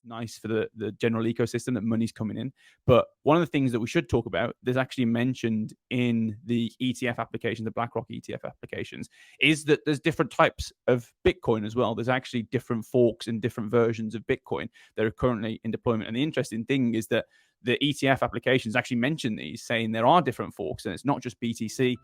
nice for the general ecosystem that money's coming in. But one of the things that we should talk about, there's actually mentioned in the ETF applications, the BlackRock ETF applications, is that there's different types of Bitcoin as well. There's actually different forks and different versions of Bitcoin that are currently in deployment. And the interesting thing is that the ETF applications actually mention these, saying there are different forks and it's not just BTC.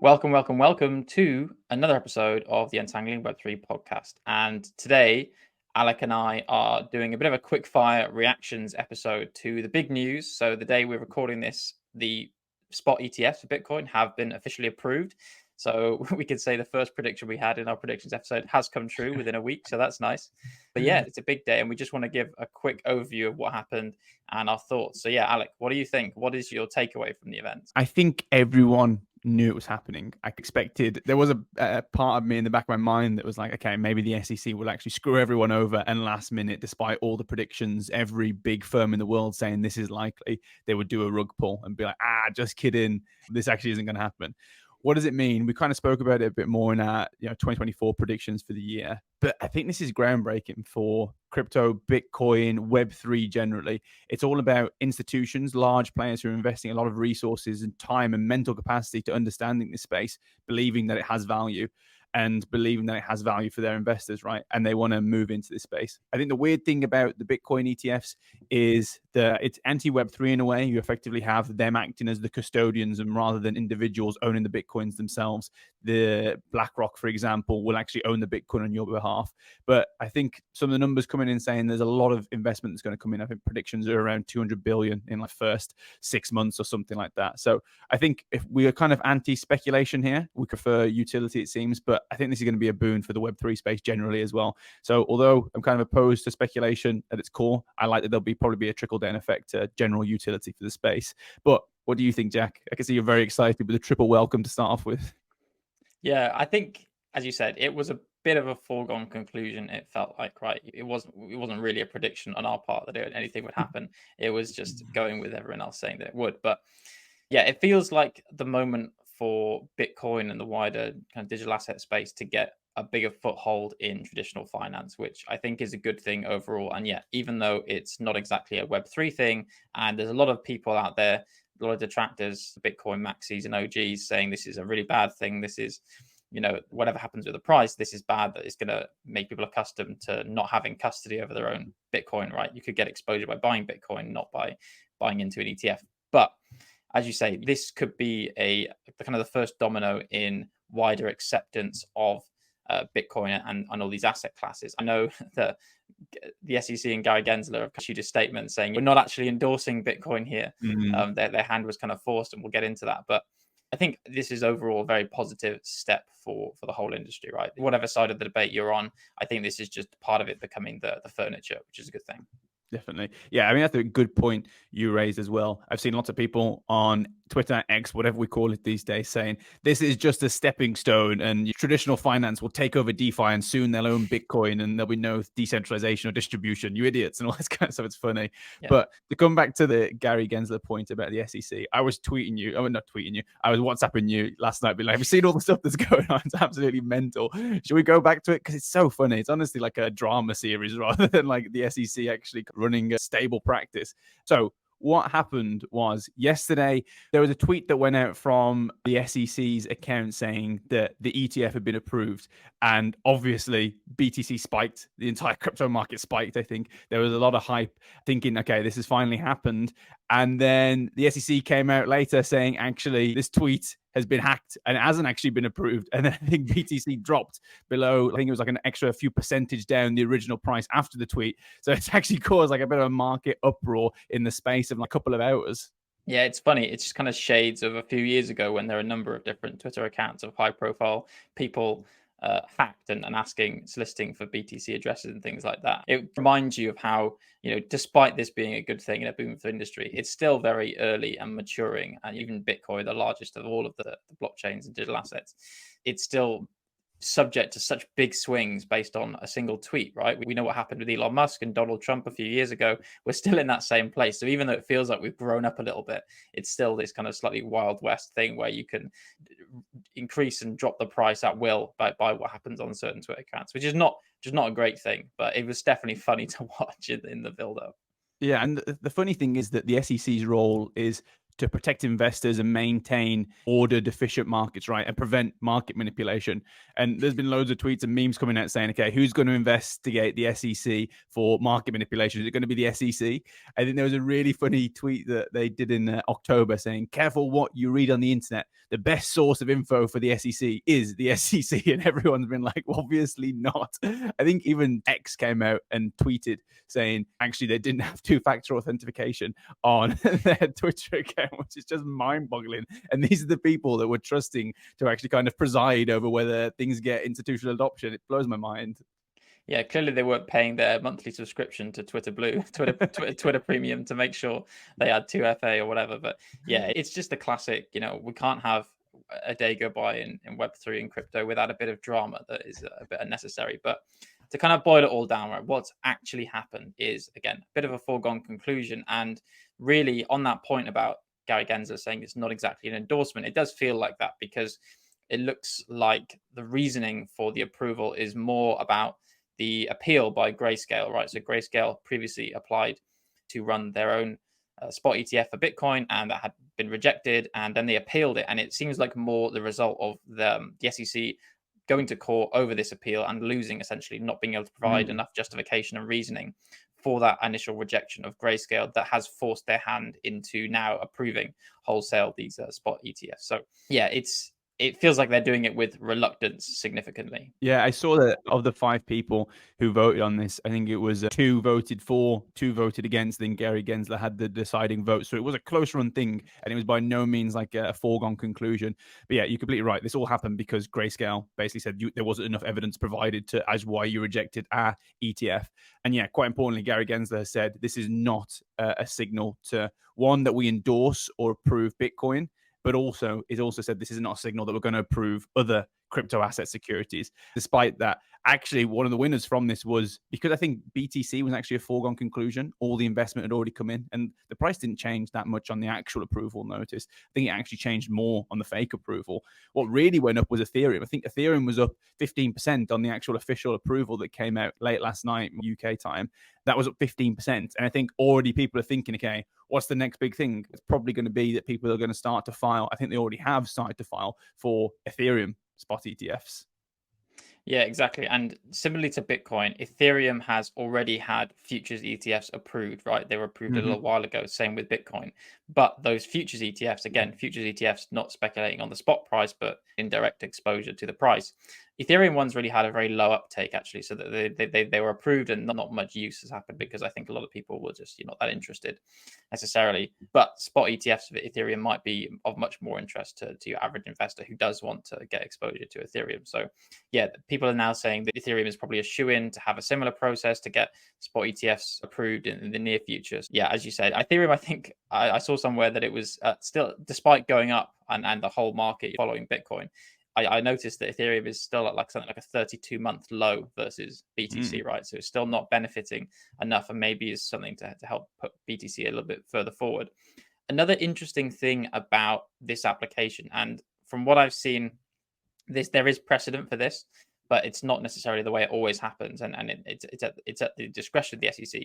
Welcome to another episode of the Untangling Web3 podcast. And today, Alec and I are doing a bit of a quick fire reactions episode to the big news. So the day we're recording this, the spot ETFs for Bitcoin have been officially approved. So we could say the first prediction we had in our predictions episode has come true within a week. So that's nice. But yeah, it's a big day and we just want to give a quick overview of what happened and our thoughts. So yeah, Alec, what do you think? What is your takeaway from the event? I think everyone knew it was happening. I expected, there was a part of me in the back of my mind that was like, okay, maybe the SEC will actually screw everyone over, and last minute, despite all the predictions, every big firm in the world saying this is likely, they would do a rug pull and be like, just kidding, this actually isn't going to happen. What does it mean? We kind of spoke about it a bit more in our 2024 predictions for the year, but I think this is groundbreaking for crypto, Bitcoin, Web3 generally. It's all about institutions, large players who are investing a lot of resources and time and mental capacity to understanding this space, believing that it has value and believing that it has value for their investors, right? And they want to move into this space. I think the weird thing about the Bitcoin ETFs is that it's anti-Web3 in a way. You effectively have them acting as the custodians, and rather than individuals owning the Bitcoins themselves, the BlackRock, for example, will actually own the Bitcoin on your behalf. But I think some of the numbers coming in saying there's a lot of investment that's going to come in. I think predictions are around 200 billion in like first 6 months or something like that. So I think if we are kind of anti-speculation here, we prefer utility, it seems, but I think this is going to be a boon for the Web3 space generally as well. So although I'm kind of opposed to speculation at its core, I like that there'll probably be a trickle-down effect to general utility for the space. But what do you think, Jack? I can see you're very excited with a triple welcome to start off with. Yeah, I think, as you said, it was a bit of a foregone conclusion. It felt like, right, it wasn't really a prediction on our part that anything would happen. It was just going with everyone else saying that it would. But yeah, it feels like the moment for Bitcoin and the wider kind of digital asset space to get a bigger foothold in traditional finance, which I think is a good thing overall. And yeah, even though it's not exactly a Web3 thing, and there's a lot of people out there, a lot of detractors, Bitcoin maxis and OGs saying this is a really bad thing. This is, whatever happens with the price, this is bad, that it's going to make people accustomed to not having custody over their own Bitcoin, right? You could get exposure by buying Bitcoin, not by buying into an ETF. But as you say, this could be the kind of the first domino in wider acceptance of Bitcoin and all these asset classes. I know that the SEC and Gary Gensler have issued a statement saying we're not actually endorsing Bitcoin here. Mm-hmm. Their hand was kind of forced, and we'll get into that. But I think this is overall a very positive step for the whole industry, right? Whatever side of the debate you're on, I think this is just part of it becoming the furniture, which is a good thing. Definitely. Yeah, I mean, that's a good point you raised as well. I've seen lots of people on Twitter, X, whatever we call it these days, saying this is just a stepping stone and traditional finance will take over DeFi and soon they'll own Bitcoin and there'll be no decentralization or distribution. You idiots, and all this kind of stuff. It's funny. Yeah. But to come back to the Gary Gensler point about the SEC, I was tweeting you. Oh, not tweeting you. I was WhatsApping you last night, being like, have you seen all the stuff that's going on? It's absolutely mental. Should we go back to it? Because it's so funny. It's honestly like a drama series rather than like the SEC actually running a stable practice. So what happened was yesterday, there was a tweet that went out from the SEC's account saying that the ETF had been approved. And obviously, BTC spiked. The entire crypto market spiked, I think. There was a lot of hype thinking, okay, this has finally happened. And then the SEC came out later saying, actually, this tweet has been hacked and it hasn't actually been approved. And then I think BTC dropped below, I think it was like an extra few percentage down the original price after the tweet. So it's actually caused like a bit of a market uproar in the space of like a couple of hours. Yeah, it's funny. It's just kind of shades of a few years ago when there are a number of different Twitter accounts of high profile people hacked and soliciting for BTC addresses and things like that. It reminds you of how, despite this being a good thing and a boom for the industry, it's still very early and maturing. And even Bitcoin, the largest of all of the blockchains and digital assets, it's still subject to such big swings based on a single tweet, right? We know what happened with Elon Musk and Donald Trump a few years ago. We're still in that same place. So even though it feels like we've grown up a little bit, it's still this kind of slightly Wild West thing where you can increase and drop the price at will by what happens on certain Twitter accounts, which is not a great thing, but it was definitely funny to watch in the build up. Yeah, and the funny thing is that the SEC's role is to protect investors and maintain ordered, efficient markets, right, and prevent market manipulation. And there's been loads of tweets and memes coming out saying, okay, who's going to investigate the SEC for market manipulation? Is it going to be the SEC? I think there was a really funny tweet that they did in October saying, careful what you read on the internet. The best source of info for the SEC is the SEC. And everyone's been like, obviously not. I think even X came out and tweeted saying, actually, they didn't have two-factor authentication on their Twitter account, which is just mind-boggling. And these are the people that we're trusting to actually kind of preside over whether things get institutional adoption. It blows my mind. Yeah, clearly they weren't paying their monthly subscription to Twitter Blue, Twitter Premium to make sure they had 2FA or whatever. But yeah, it's just a classic. We can't have a day go by in Web3 and crypto without a bit of drama that is a bit unnecessary. But to kind of boil it all down, right, what's actually happened is, again, a bit of a foregone conclusion. And really, on that point about Gary Gensler saying it's not exactly an endorsement, it does feel like that because it looks like the reasoning for the approval is more about the appeal by Grayscale, right? So Grayscale previously applied to run their own spot ETF for Bitcoin, and that had been rejected, and then they appealed it, and it seems like more the result of the SEC going to court over this appeal and losing, essentially not being able to provide enough justification and reasoning for that initial rejection of Grayscale that has forced their hand into now approving wholesale these spot ETFs. So yeah, it feels like they're doing it with reluctance significantly. Yeah, I saw that of the 5 people who voted on this, I think it was 2 voted for, 2 voted against. Then Gary Gensler had the deciding vote. So it was a close run thing, and it was by no means like a foregone conclusion. But yeah, you're completely right. This all happened because Grayscale basically said there wasn't enough evidence provided to as why you rejected our ETF. And yeah, quite importantly, Gary Gensler said this is not a signal to, one, that we endorse or approve Bitcoin, but also it also said this is not a signal that we're going to approve other crypto asset securities. Despite that, actually, one of the winners from this was because I think BTC was actually a foregone conclusion. All the investment had already come in, and the price didn't change that much on the actual approval notice. I think it actually changed more on the fake approval. What really went up was Ethereum. I think Ethereum was up 15% on the actual official approval that came out late last night, UK time. That was up 15%. And I think already people are thinking, okay, what's the next big thing? It's probably going to be that people are going to start to file. I think they already have started to file for Ethereum spot ETFs. Yeah, exactly. And similarly to Bitcoin, Ethereum has already had futures ETFs approved, right? They were approved a little while ago. Same with Bitcoin. But those futures ETFs, again, futures ETFs, not speculating on the spot price, but indirect exposure to the price. Ethereum ones really had a very low uptake, actually. So that they were approved and not much use has happened because I think a lot of people were just not that interested necessarily. But spot ETFs of Ethereum might be of much more interest to your average investor who does want to get exposure to Ethereum. So yeah, people are now saying that Ethereum is probably a shoe-in to have a similar process to get spot ETFs approved in the near future. Yeah, as you said, Ethereum, I think I saw somewhere that it was still, despite going up and the whole market following Bitcoin, I noticed that Ethereum is still at something like a 32-month low versus BTC, right? So it's still not benefiting enough, and maybe is something to help put BTC a little bit further forward. Another interesting thing about this application, and from what I've seen, there is precedent for this, but it's not necessarily the way it always happens, and it's at the discretion of the SEC.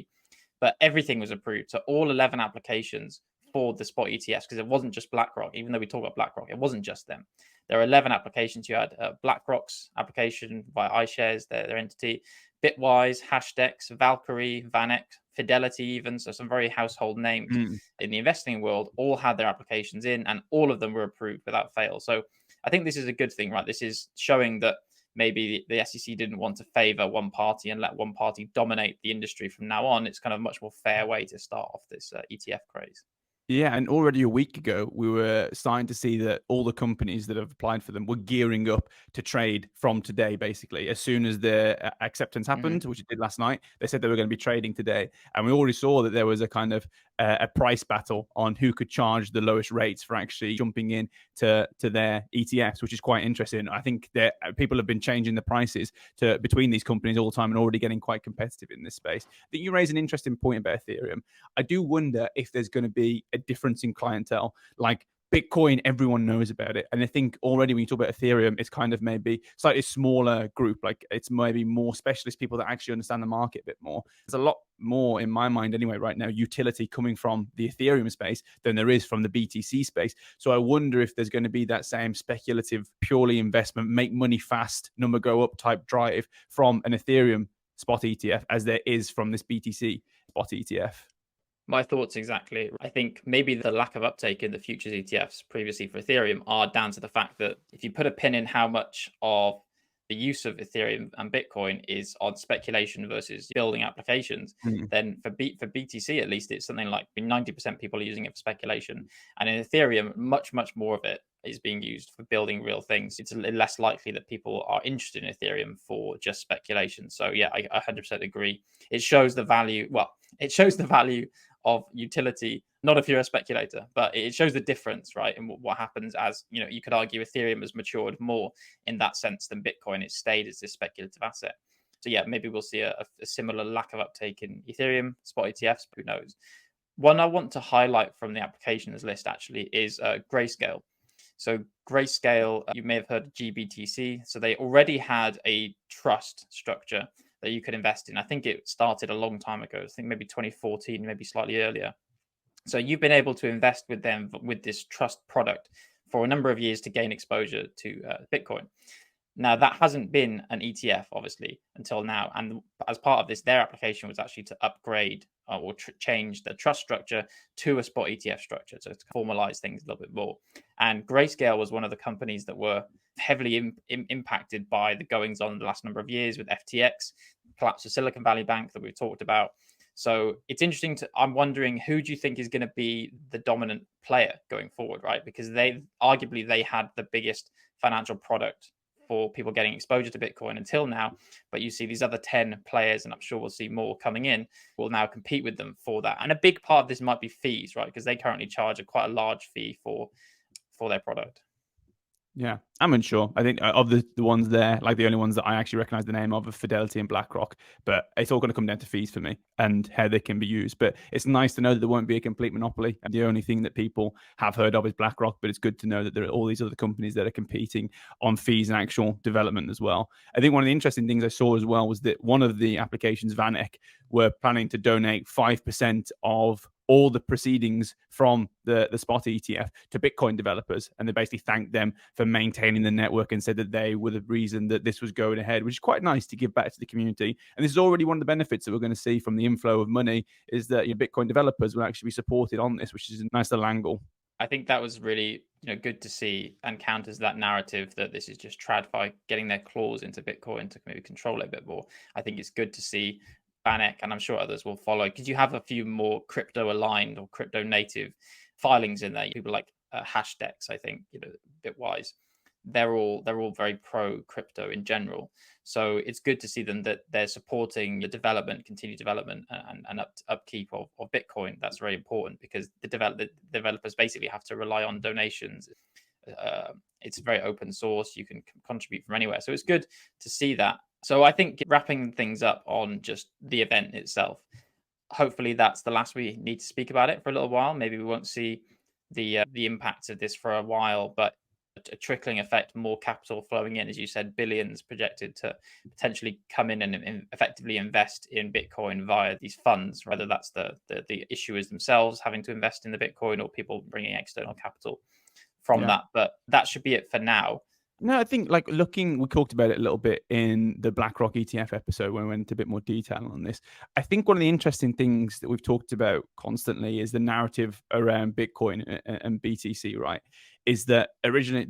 But everything was approved, so all 11 applications for the spot ETFs, because it wasn't just BlackRock. Even though we talk about BlackRock, it wasn't just them. There are 11 applications. You had BlackRock's application via iShares, their entity, Bitwise, Hashdex, Valkyrie, Vanex, Fidelity, even, so some very household names in the investing world all had their applications in, and all of them were approved without fail. So I think this is a good thing, right? This is showing that maybe the SEC didn't want to favor one party and let one party dominate the industry from now on. It's kind of a much more fair way to start off this ETF craze. Yeah, and already a week ago, we were starting to see that all the companies that have applied for them were gearing up to trade from today, basically. As soon as the acceptance Hmm. happened, which it did last night, they said they were going to be trading today. And we already saw that there was a kind of a price battle on who could charge the lowest rates for actually jumping in to their ETFs, which is quite interesting. I think that people have been changing the prices to between these companies all the time and already getting quite competitive in this space. I think you raise an interesting point about Ethereum. I do wonder if there's going to be a difference in clientele. Like Bitcoin, everyone knows about it. And I think already when you talk about Ethereum, it's kind of maybe slightly smaller group. Like it's maybe more specialist people that actually understand the market a bit more. There's a lot more in my mind anyway right now, utility coming from the Ethereum space than there is from the BTC space. So I wonder if there's going to be that same speculative, purely investment, make money fast, number go up type drive from an Ethereum spot ETF as there is from this BTC spot ETF. My thoughts exactly. I think maybe the lack of uptake in the futures ETFs previously for Ethereum are down to the fact that if you put a pin in how much of the use of Ethereum and Bitcoin is on speculation versus building applications, Mm. then for BTC at least, it's something like 90% people are using it for speculation. And in Ethereum, much more of it is being used for building real things. It's less likely that people are interested in Ethereum for just speculation. So yeah, I 100% agree. It shows the value. Well, it shows the value of utility, not if you're a speculator, but it shows the difference, right? And what happens as, you could argue Ethereum has matured more in that sense than Bitcoin. It stayed as this speculative asset. So yeah, maybe we'll see a similar lack of uptake in Ethereum, spot ETFs, who knows? One I want to highlight from the applications list actually is Grayscale. So Grayscale, you may have heard of GBTC. So they already had a trust structure that you could invest in. I think it started a long time ago. I think maybe 2014, maybe slightly earlier. So you've been able to invest with them with this trust product for a number of years to gain exposure to Bitcoin. Now, that hasn't been an ETF, obviously, until now. And as part of this, their application was actually to upgrade or change the trust structure to a spot ETF structure, so to formalize things a little bit more. And Grayscale was one of the companies that were heavily impacted by the goings on the last number of years with FTX, collapse of Silicon Valley Bank that we've talked about. So it's interesting I'm wondering, who do you think is going to be the dominant player going forward, right? Because they had the biggest financial product for people getting exposure to Bitcoin until now. But you see these other 10 players, and I'm sure we'll see more coming in, will now compete with them for that. And a big part of this might be fees, right? Because they currently charge quite a large fee for their product. Yeah, I'm unsure. I think of the ones there, like the only ones that I actually recognize the name of are Fidelity and BlackRock. But it's all going to come down to fees for me and how they can be used. But it's nice to know that there won't be a complete monopoly. And the only thing that people have heard of is BlackRock. But it's good to know that there are all these other companies that are competing on fees and actual development as well. I think one of the interesting things I saw as well was that one of the applications, Vanek, were planning to donate 5% of all the proceedings from the spot ETF to Bitcoin developers. And they basically thanked them for maintaining the network and said that they were the reason that this was going ahead, which is quite nice to give back to the community. And this is already one of the benefits that we're going to see from the inflow of money is that Bitcoin developers will actually be supported on this, which is a nice little angle. I think that was really good to see, and counters that narrative that this is just TradFi getting their claws into Bitcoin to maybe control it a bit more. I think it's good to see Banek, and I'm sure others will follow, because you have a few more crypto aligned or crypto native filings in there. People like Hashdex, I think, Bitwise. They're all very pro crypto in general. So it's good to see them that they're supporting the development, continued development, and upkeep of Bitcoin. That's very important, because the developers basically have to rely on donations. It's very open source. You can contribute from anywhere. So it's good to see that. So I think wrapping things up on just the event itself, hopefully that's the last we need to speak about it for a little while. Maybe we won't see the impact of this for a while, but a trickling effect, more capital flowing in, as you said, billions projected to potentially come in and effectively invest in Bitcoin via these funds, whether that's the issuers themselves having to invest in the Bitcoin or people bringing external capital from Yeah. that. But that should be it for now. No, I think we talked about it a little bit in the BlackRock ETF episode when we went into a bit more detail on this. I think one of the interesting things that we've talked about constantly is the narrative around Bitcoin and BTC, right? Is that the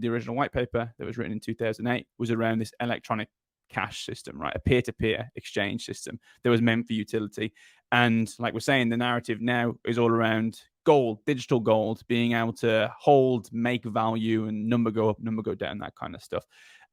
original white paper that was written in 2008 was around this electronic cash system, right? A peer-to-peer exchange system that was meant for utility. And like we're saying, the narrative now is all around gold, digital gold, being able to hold, make value, and number go up, number go down, that kind of stuff.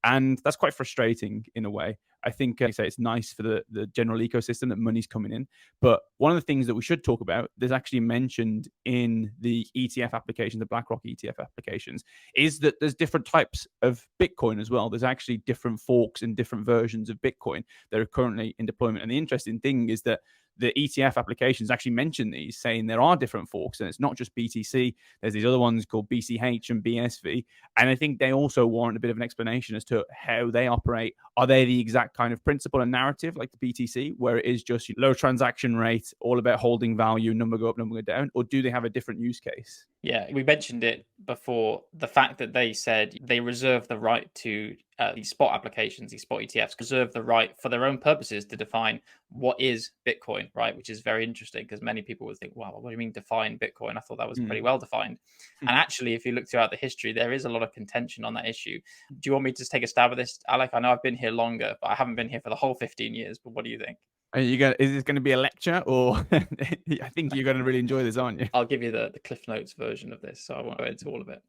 And that's quite frustrating in a way. I think, like I say, it's nice for the general ecosystem that money's coming in. But one of the things that we should talk about, there's actually mentioned in the ETF applications, the BlackRock ETF applications, is that there's different types of Bitcoin as well. There's actually different forks and different versions of Bitcoin that are currently in deployment. And the interesting thing is that the ETF applications actually mention these, saying there are different forks, and it's not just BTC. There's these other ones called BCH and BSV. And I think they also warrant a bit of an explanation as to how they operate. Are they the exact kind of principle and narrative like the BTC, where it is just low transaction rate, all about holding value, number go up, number go down? Or do they have a different use case? Yeah, we mentioned it before. The fact that they said they reserve the right to these spot applications, these spot ETFs, reserve the right for their own purposes to define what is Bitcoin, right? Which is very interesting because many people would think, wow, what do you mean define Bitcoin? I thought that was pretty well defined. And actually, if you look throughout the history, there is a lot of contention on that issue. Do you want me to just take a stab at this, Alec? I know I've been here longer, but I haven't been here for the whole 15 years. But what do you think? Is this going to be a lecture, or I think you're going to really enjoy this, aren't you? I'll give you the Cliff Notes version of this, so I won't go into all of it.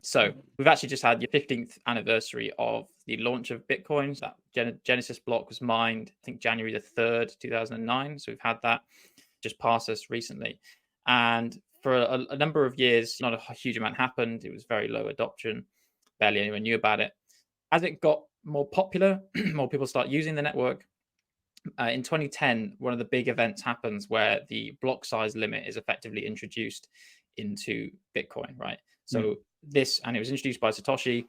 So we've actually just had the 15th anniversary of the launch of Bitcoin. That Genesis block was mined, I think, January the 3rd, 2009. So we've had that just pass us recently. And for a number of years, not a huge amount happened. It was very low adoption. Barely anyone knew about it. As it got more popular, more people start using the network. In 2010, one of the big events happens where the block size limit is effectively introduced into Bitcoin, right? So this, and it was introduced by Satoshi.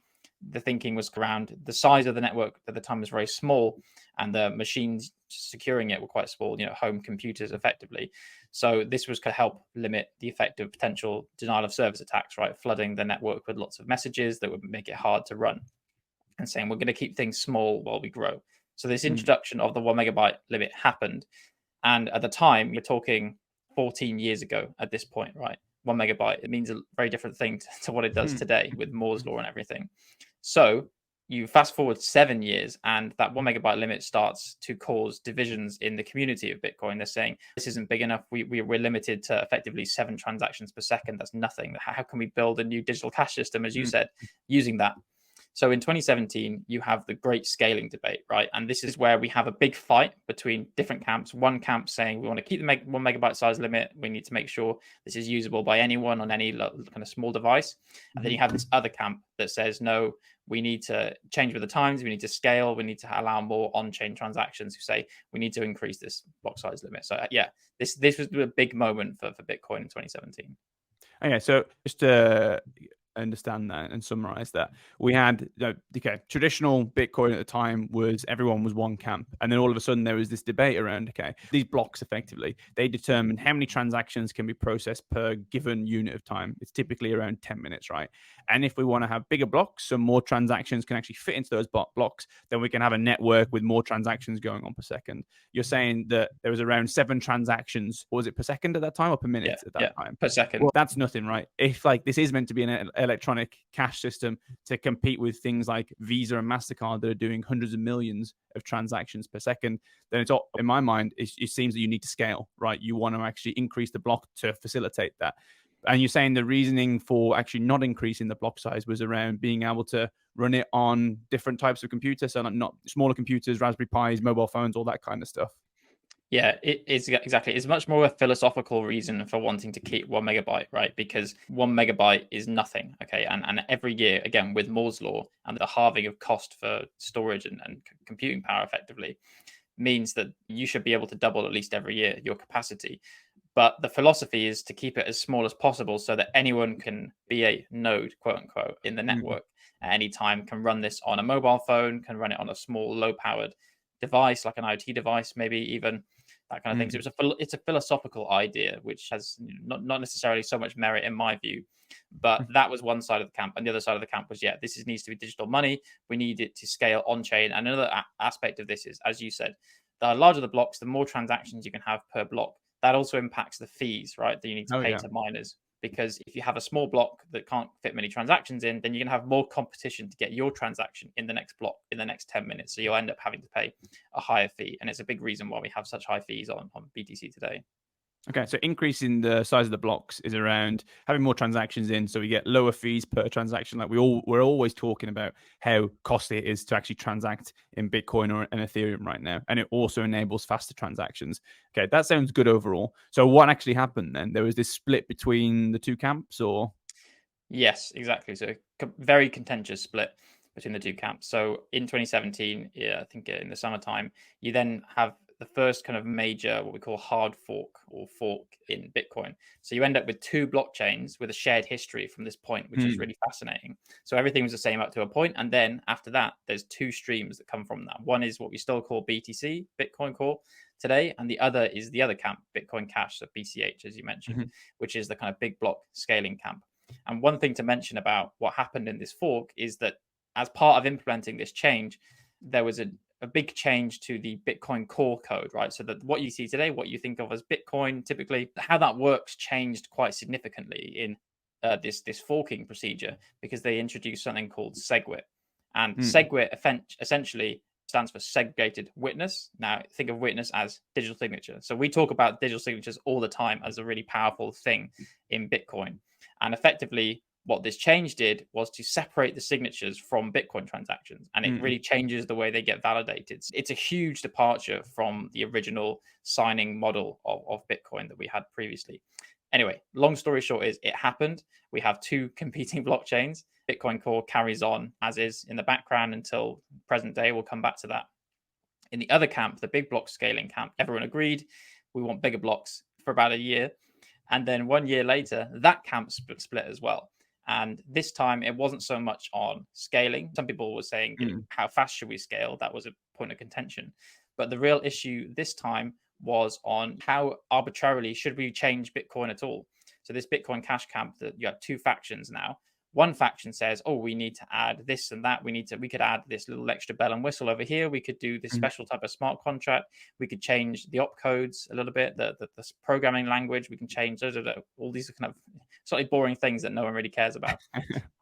The thinking was around the size of the network at the time was very small, and the machines securing it were quite small, home computers effectively. So this was to help limit the effect of potential denial of service attacks, right? Flooding the network with lots of messages that would make it hard to run, and saying we're going to keep things small while we grow. So this introduction of the 1 megabyte limit happened. And at the time, you're talking 14 years ago at this point, right? 1 megabyte, it means a very different thing to what it does today with Moore's law and everything. So you fast forward 7 years, and that 1 megabyte limit starts to cause divisions in the community of Bitcoin. They're saying this isn't big enough. We're limited to effectively 7 transactions per second. That's nothing. How can we build a new digital cash system, as you said, using that? So in 2017, you have the great scaling debate, right? And this is where we have a big fight between different camps. One camp saying we want to keep the 1 megabyte size limit. We need to make sure this is usable by anyone on any kind of small device. And then you have this other camp that says, no, we need to change with the times. We need to scale. We need to allow more on-chain transactions. Who say we need to increase this block size limit. So yeah, this was a big moment for Bitcoin in 2017. Okay, so just to understand that and summarize that, we had traditional Bitcoin at the time was everyone was one camp, and then all of a sudden there was this debate around these blocks effectively they determine how many transactions can be processed per given unit of time. It's typically around 10 minutes, right? And if we want to have bigger blocks so more transactions can actually fit into those blocks, then we can have a network with more transactions going on per second. You're saying that there was around 7 transactions, or was it per second at that time or per minute at that time? Per second. Well, that's nothing, right? If this is meant to be an electronic cash system to compete with things like Visa and MasterCard that are doing hundreds of millions of transactions per second, then it's all, in my mind, it seems that you need to scale, right? You want to actually increase the block to facilitate that. And you're saying the reasoning for actually not increasing the block size was around being able to run it on different types of computers, so not smaller computers, Raspberry Pis, mobile phones, all that kind of stuff. Yeah, it is exactly. It's much more a philosophical reason for wanting to keep 1 megabyte, right? Because 1 megabyte is nothing, okay? And every year, again, with Moore's law and the halving of cost for storage and computing power effectively, means that you should be able to double at least every year your capacity. But the philosophy is to keep it as small as possible so that anyone can be a node, quote unquote, in the network at any time, can run this on a mobile phone, can run it on a small, low-powered device, like an IoT device, maybe even that kind of thing. So it's a philosophical idea, which has not necessarily so much merit in my view. But that was one side of the camp. And the other side of the camp was, this needs to be digital money. We need it to scale on-chain. And another aspect of this is, as you said, the larger the blocks, the more transactions you can have per block. That also impacts the fees, right, that you need to pay to miners. Because if you have a small block that can't fit many transactions in, then you're going to have more competition to get your transaction in the next block in the next 10 minutes. So you'll end up having to pay a higher fee. And it's a big reason why we have such high fees on BTC today. Okay, so increasing the size of the blocks is around having more transactions in, so we get lower fees per transaction. Like we're always talking about how costly it is to actually transact in Bitcoin or an Ethereum right now, and it also enables faster transactions. Okay, that sounds good overall. So what actually happened then? There was this split between the two camps, or Yes, exactly. So very contentious split between the two camps. So in 2017, yeah, I think in the summertime, you then have the first kind of major what we call hard fork or fork in Bitcoin. So you end up with two blockchains with a shared history from this point, which is really fascinating. So everything was the same up to a point, and then after that, there's two streams that come from that. One is what we still call BTC, Bitcoin Core, today, and the other is the other camp, Bitcoin Cash, so BCH, as you mentioned, which is the kind of big block scaling camp. And one thing to mention about what happened in this fork is that as part of implementing this change, there was a big change to the Bitcoin core code, right? So that what you see today, what you think of as Bitcoin, typically, how that works changed quite significantly in this forking procedure because they introduced something called SegWit, and SegWit essentially stands for segregated witness. Now, think of witness as digital signature. So we talk about digital signatures all the time as a really powerful thing in Bitcoin. And effectively, what this change did was to separate the signatures from Bitcoin transactions, and it really changes the way they get validated. It's a huge departure from the original signing model of Bitcoin that we had previously. Anyway, long story short is it happened. We have two competing blockchains. Bitcoin Core carries on as is in the background until present day. We'll come back to that. In the other camp, the big block scaling camp, everyone agreed we want bigger blocks for about a year. And then 1 year later, that camp split as well. And this time, it wasn't so much on scaling. Some people were saying, how fast should we scale? That was a point of contention. But the real issue this time was on how arbitrarily should we change Bitcoin at all. So this Bitcoin Cash camp, that you have two factions now. One faction says, "Oh, we need to add this and that. We could add this little extra bell and whistle over here. We could do this special type of smart contract. We could change the opcodes a little bit, the programming language. We can change all these kind of slightly boring things that no one really cares about."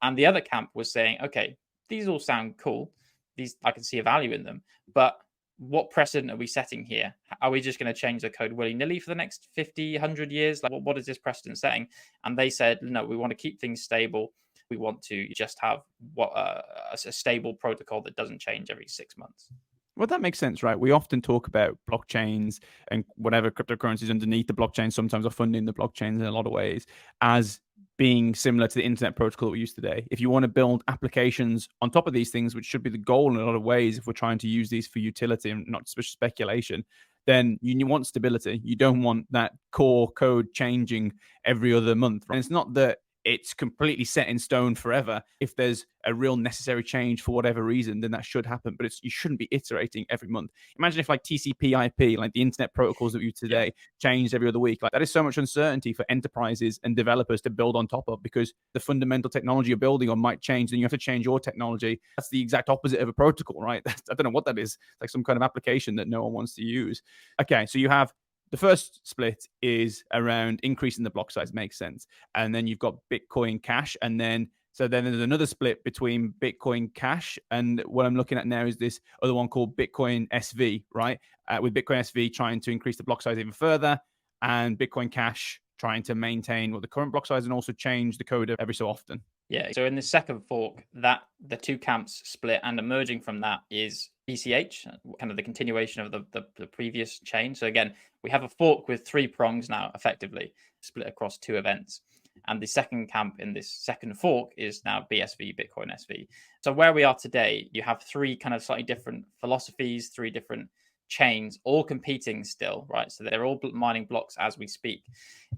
And the other camp was saying, "Okay, these all sound cool. These I can see a value in them, but what precedent are we setting here? Are we just going to change the code willy-nilly for the next 50, 100 years? Like, what is this precedent setting?" And they said, "No, we want to keep things stable. We want to just have a stable protocol that doesn't change every 6 months." Well, that makes sense, right? We often talk about blockchains and whatever cryptocurrencies underneath the blockchain sometimes are funding the blockchains in a lot of ways as being similar to the internet protocol that we use today. If you want to build applications on top of these things, which should be the goal in a lot of ways, if we're trying to use these for utility and not speculation, then you want stability. You don't want that core code changing every other month. And it's not that it's completely set in stone forever. If there's a real necessary change for whatever reason, then that should happen. But you shouldn't be iterating every month. Imagine if like TCP/IP, like the internet protocols that we use today, changed every other week. Like that is so much uncertainty for enterprises and developers to build on top of because the fundamental technology you're building on might change. Then you have to change your technology. That's the exact opposite of a protocol, right? I don't know what that is. It's like some kind of application that no one wants to use. Okay, so you have the first split is around increasing the block size, makes sense. And then you've got Bitcoin Cash. And then there's another split between Bitcoin Cash and what I'm looking at now is this other one called Bitcoin SV, right? With Bitcoin SV trying to increase the block size even further and Bitcoin Cash trying to maintain the current block size and also change the code every so often. Yeah. So in the second fork, that the two camps split, and emerging from that is BCH, kind of the continuation of the previous chain. So again, we have a fork with three prongs now, effectively split across two events. And the second camp in this second fork is now BSV, Bitcoin SV. So where we are today, you have three kind of slightly different philosophies, three different chains, all competing still, right? So they're all mining blocks as we speak.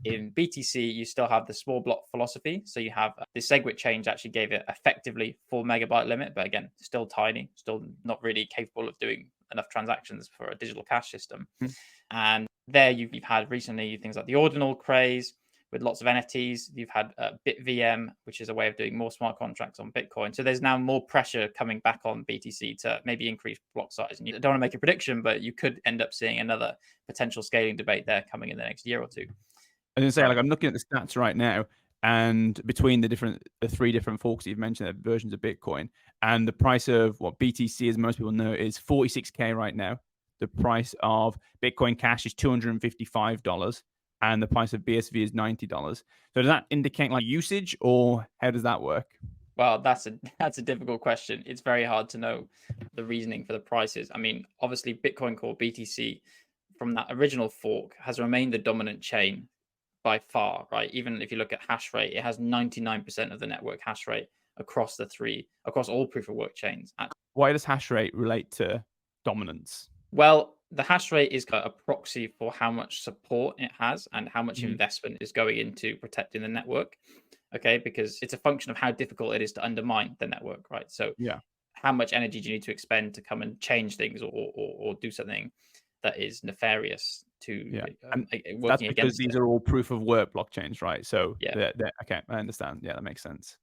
In BTC, you still have the small block philosophy. So you have the SegWit change actually gave it effectively 4 MB limit, but again, still tiny, still not really capable of doing enough transactions for a digital cash system. And there you've had recently things like the ordinal craze with lots of NFTs. You've had BitVM, which is a way of doing more smart contracts on Bitcoin. So there's now more pressure coming back on BTC to maybe increase block size. And you don't want to make a prediction, but you could end up seeing another potential scaling debate there coming in the next year or two. I was gonna say, like, I'm looking at the stats right now, and between the three different forks that you've mentioned, versions of Bitcoin, and the price of what BTC, as most people know, is 46K right now. The price of Bitcoin Cash is $255, and the price of BSV is $90. So does that indicate like usage, or how does that work? Well, that's a that's a difficult question. It's very hard to know the reasoning for the prices. I mean, obviously, Bitcoin Core BTC from that original fork has remained the dominant chain by far, right? Even if you look at hash rate, it has 99% of the network hash rate across all proof of work chains. Why does hash rate relate to dominance? Well, the hash rate is a proxy for how much support it has and how much Mhm. investment is going into protecting the network. Okay, because it's a function of how difficult it is to undermine the network, right? So, Yeah. how much energy do you need to expend to come and change things, or do something that is nefarious to Yeah. And that's working because against these it? are all proof of work blockchains, right? So Yeah. they're okay. I understand. Yeah, that makes sense.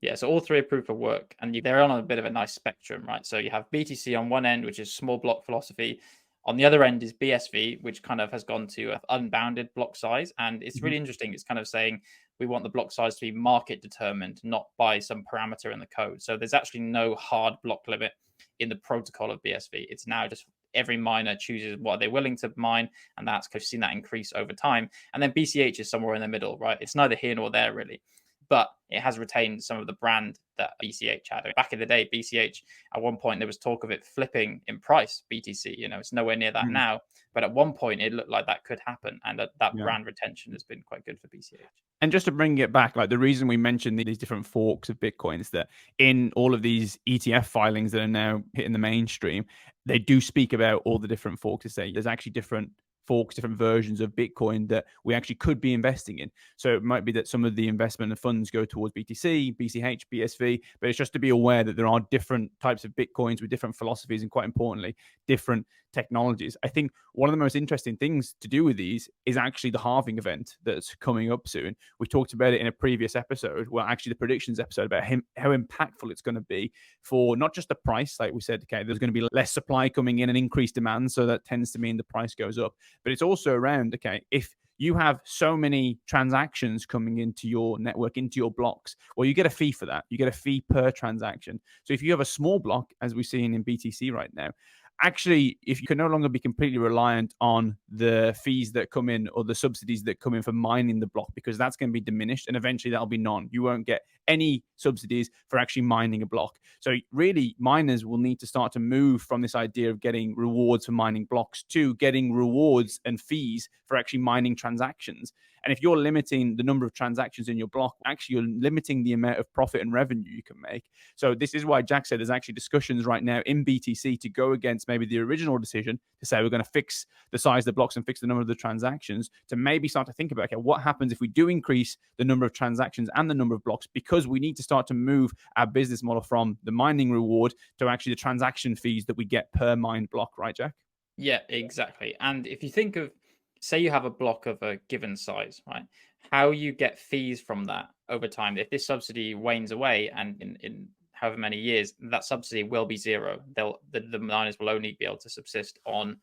Yeah, so all three are proof of work, and they're on a bit of a nice spectrum, right? So you have BTC on one end, which is small block philosophy. On the other end is BSV, which kind of has gone to an unbounded block size. And it's Mhm. really interesting. It's kind of saying we want the block size to be market determined, not by some parameter in the code. So there's actually no hard block limit in the protocol of BSV. It's now just every miner chooses what they're willing to mine, and that's because you've seen that increase over time. And then BCH is somewhere in the middle, right? It's neither here nor there, really, but it has retained some of the brand that BCH had. Back in the day, BCH, at one point, there was talk of it flipping in price, BTC. It's nowhere near that Mm. now. But at one point, it looked like that could happen. And that Yeah. brand retention has been quite good for BCH. And just to bring it back, like the reason we mentioned these different forks of Bitcoin is that in all of these ETF filings that are now hitting the mainstream, they do speak about all the different forks to say there's actually different forks, different versions of Bitcoin that we actually could be investing in. So it might be that some of the investment funds go towards BTC, BCH, BSV, but it's just to be aware that there are different types of Bitcoins with different philosophies and, quite importantly, different technologies. I think one of the most interesting things to do with these is actually the halving event that's coming up soon. We talked about it in a previous episode, well, actually the predictions episode, about how impactful it's going to be for not just the price, like we said, okay, there's going to be less supply coming in and increased demand, so that tends to mean the price goes up. But it's also around, okay, if you have so many transactions coming into your network, into your blocks, well, you get a fee for that. You get a fee per transaction. So if you have a small block, as we're seeing in BTC right now, actually, if you can no longer be completely reliant on the fees that come in or the subsidies that come in for mining the block, because that's going to be diminished and eventually that'll be none. You won't get any subsidies for actually mining a block. So really, miners will need to start to move from this idea of getting rewards for mining blocks to getting rewards and fees for actually mining transactions. And if you're limiting the number of transactions in your block, actually you're limiting the amount of profit and revenue you can make. So this is why Jack said there's actually discussions right now in BTC to go against maybe the original decision to say we're going to fix the size of the blocks and fix the number of the transactions, to maybe start to think about, okay, what happens if we do increase the number of transactions and the number of blocks, because we need to start to move our business model from the mining reward to actually the transaction fees that we get per mined block, right, Jack? Yeah, exactly. And if you think of, say, you have a block of a given size, right? How you get fees from that over time. If this subsidy wanes away, and in however many years, that subsidy will be zero. The miners will only be able to subsist on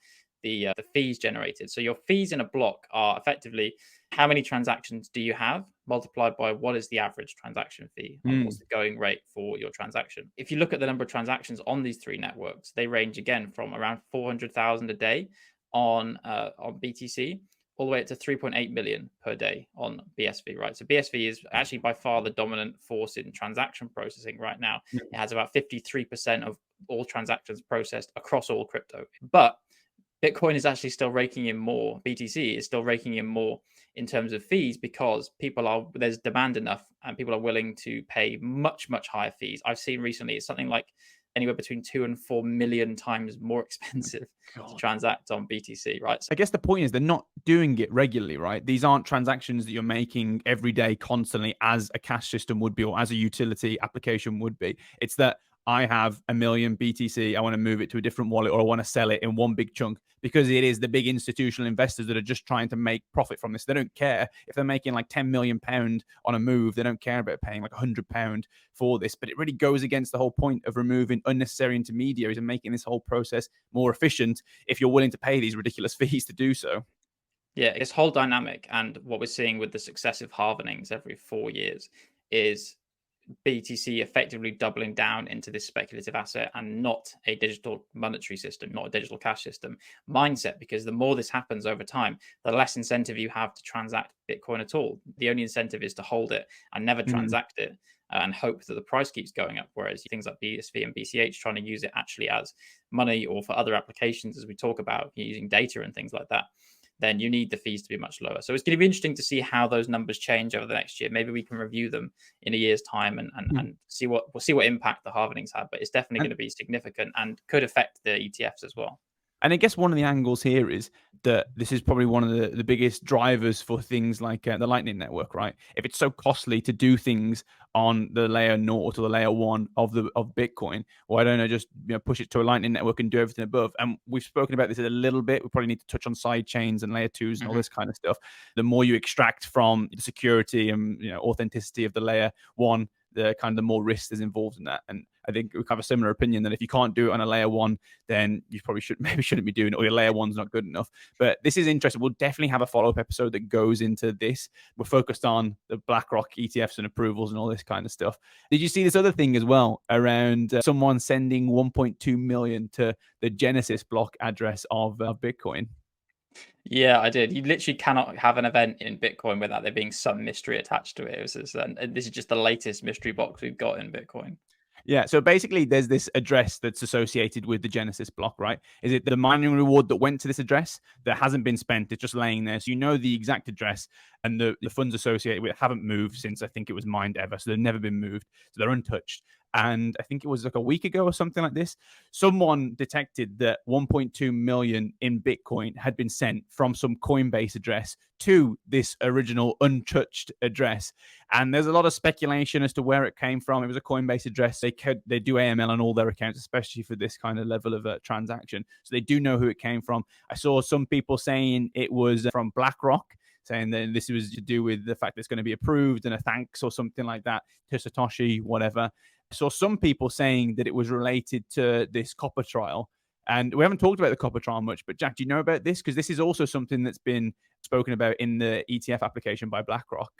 the fees generated. So your fees in a block are effectively how many transactions do you have multiplied by what is the average transaction fee, and what's Mm. the going rate for your transaction. If you look at the number of transactions on these three networks, they range again from around 400,000 a day on BTC all the way up to 3.8 million per day on BSV, right? So BSV is actually by far the dominant force in transaction processing right now. It has about 53% of all transactions processed across all crypto. But Bitcoin is actually still raking in more. BTC is still raking in more in terms of fees, because there's demand enough and people are willing to pay much higher fees. I've seen recently it's something like anywhere between 2 and 4 million times more expensive to God. transact on BTC, right? So I guess the point is they're not doing it regularly, right? These aren't transactions that you're making every day constantly as a cash system would be or as a utility application would be. It's that I have a million BTC, I want to move it to a different wallet, or I want to sell it in one big chunk, because it is the big institutional investors that are just trying to make profit from this. They don't care if they're making like £10 million on a move. They don't care about paying like £100 for this. But it really goes against the whole point of removing unnecessary intermediaries and making this whole process more efficient if you're willing to pay these ridiculous fees to do so. yeah, this whole dynamic and what we're seeing with the successive halvenings every 4 years is BTC effectively doubling down into this speculative asset and not a digital monetary system, not a digital cash system mindset. Because the more this happens over time, the less incentive you have to transact Bitcoin at all. The only incentive is to hold it and never Mm. transact it and hope that the price keeps going up. Whereas things like BSV and BCH trying to use it actually as money or for other applications, as we talk about using data and things like that, then you need the fees to be much lower. So it's going to be interesting to see how those numbers change over the next year. Maybe we can review them in a year's time and see what impact the halvenings have. But it's definitely going And to be significant and could affect the ETFs as well. And I guess one of the angles here is that this is probably one of the biggest drivers for things like the Lightning Network, right? If it's so costly to do things on the layer 0 to the layer 1 of Bitcoin, why don't I just push it to a Lightning Network and do everything above? And we've spoken about this a little bit. We probably need to touch on side chains and layer 2s and all this kind of stuff. The more you extract from the security and authenticity of the layer 1, the more risk is involved in that. And I think we have a similar opinion that if you can't do it on a layer 1, then you probably shouldn't be doing it, or your layer 1's not good enough. But this is interesting. We'll definitely have a follow-up episode that goes into this. We're focused on the BlackRock ETFs and approvals and all this kind of stuff. Did you see this other thing as well around someone sending 1.2 million to the Genesis block address of Bitcoin? Yeah, I did. You literally cannot have an event in Bitcoin without there being some mystery attached to it. And this is just the latest mystery box we've got in Bitcoin. Yeah, so basically there's this address that's associated with the Genesis block, right? Is it the mining reward that went to this address that hasn't been spent? It's just laying there. So you know the exact address, and the funds associated with it haven't moved since I think it was mined ever. So they've never been moved. So they're untouched. And I think it was like a week ago or something like this, someone detected that 1.2 million in Bitcoin had been sent from some Coinbase address to this original untouched address. And there's a lot of speculation as to where it came from. It was a Coinbase address. They do AML on all their accounts, especially for this kind of level of transaction. So they do know who it came from. I saw some people saying it was from BlackRock, saying that this was to do with the fact that it's going to be approved and a thanks or something like that to Satoshi, whatever. I saw some people saying that it was related to this copper trial. And we haven't talked about the copper trial much, but Jack, do you know about this? Because this is also something that's been spoken about in the ETF application by BlackRock.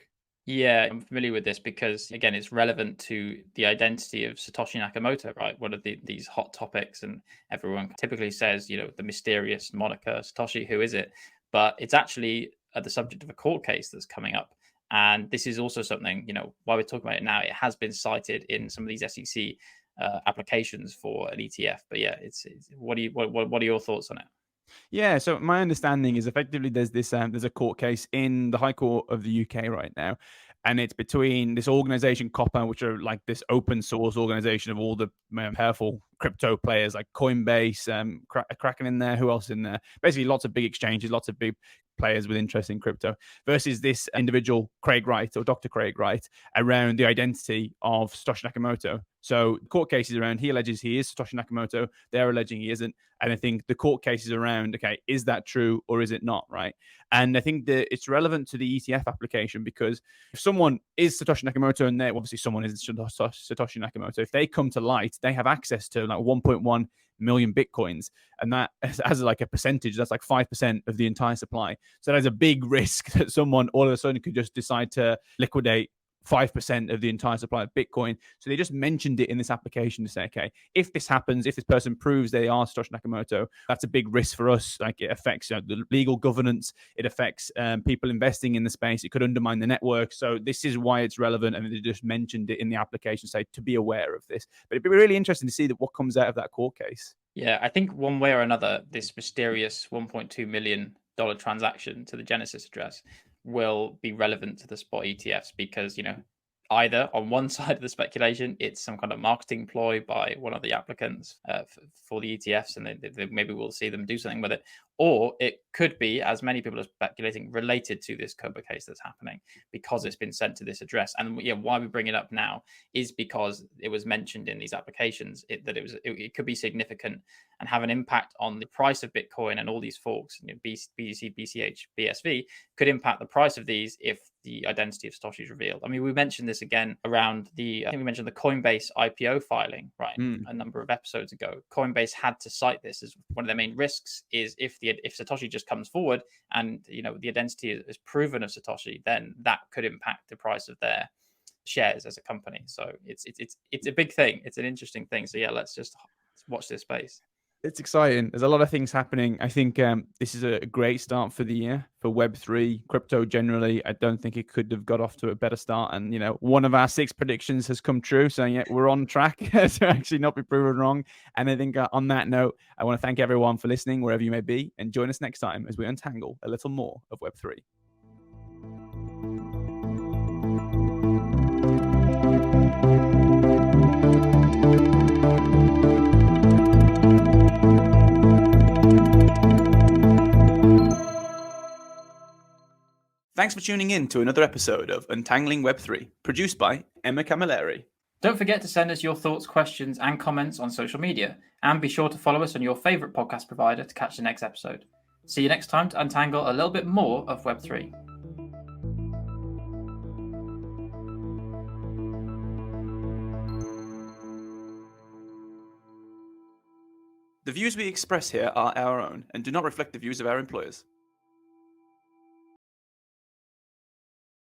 Yeah, I'm familiar with this because, again, it's relevant to the identity of Satoshi Nakamoto, right? One of these hot topics, and everyone typically says, the mysterious moniker Satoshi, who is it? But it's actually the subject of a court case that's coming up. And this is also something, while we're talking about it now, it has been cited in some of these SEC applications for an ETF. But yeah, what are your thoughts on it? Yeah, so my understanding is effectively there's a court case in the High Court of the UK right now, and it's between this organization Copper, which are like this open source organization of all the powerful crypto players like Coinbase, Kraken in there. Who else in there? Basically, lots of big exchanges, lots of big players with interest in crypto, versus this individual Craig Wright or Dr. Craig Wright around the identity of Satoshi Nakamoto. So the court cases around, he alleges he is Satoshi Nakamoto, they're alleging he isn't. And I think the court cases around, okay, is that true or is it not, right? And I think that it's relevant to the ETF application because if someone is Satoshi Nakamoto and they obviously someone is Satoshi Nakamoto, if they come to light, they have access to like 1.1 million Bitcoins. And that as like a percentage, that's like 5% of the entire supply. So there's a big risk that someone all of a sudden could just decide to liquidate 5% of the entire supply of Bitcoin. So they just mentioned it in this application to say, okay, if this happens, if this person proves they are Satoshi Nakamoto, that's a big risk for us. Like it affects the legal governance, it affects people investing in the space, it could undermine the network. So this is why it's relevant, and they just mentioned it in the application, say to be aware of this. But it'd be really interesting to see that what comes out of that court case. Yeah, I think one way or another, this mysterious $1.2 million transaction to the Genesis address will be relevant to the spot ETFs because, either on one side of the speculation, it's some kind of marketing ploy by one of the applicants for the ETFs, and maybe we'll see them do something with it. Or it could be, as many people are speculating, related to this COBA case that's happening because it's been sent to this address. And why we bring it up now is because it was mentioned in these applications that it could be significant and have an impact on the price of Bitcoin and all these forks, BTC, BCH, BSV, could impact the price of these if the identity of Satoshi is revealed. I mean, we mentioned this again around I think we mentioned the Coinbase IPO filing, right? A number of episodes ago. Coinbase had to cite this as one of their main risks is if Satoshi just comes forward and the identity is proven of Satoshi, then that could impact the price of their shares as a company. So it's a big thing. It's an interesting thing. So yeah, let's just watch this space. It's exciting. There's a lot of things happening. I think this is a great start for the year for Web3, crypto generally. I don't think it could have got off to a better start. And, one of our 6 predictions has come true. So, yeah, we're on track to actually not be proven wrong. And I think on that note, I want to thank everyone for listening wherever you may be. And join us next time as we untangle a little more of Web3. Thanks for tuning in to another episode of Untangling Web3, produced by Emma Camilleri. Don't forget to send us your thoughts, questions, and comments on social media, and be sure to follow us on your favourite podcast provider to catch the next episode. See you next time to untangle a little bit more of Web3. The views we express here are our own and do not reflect the views of our employers.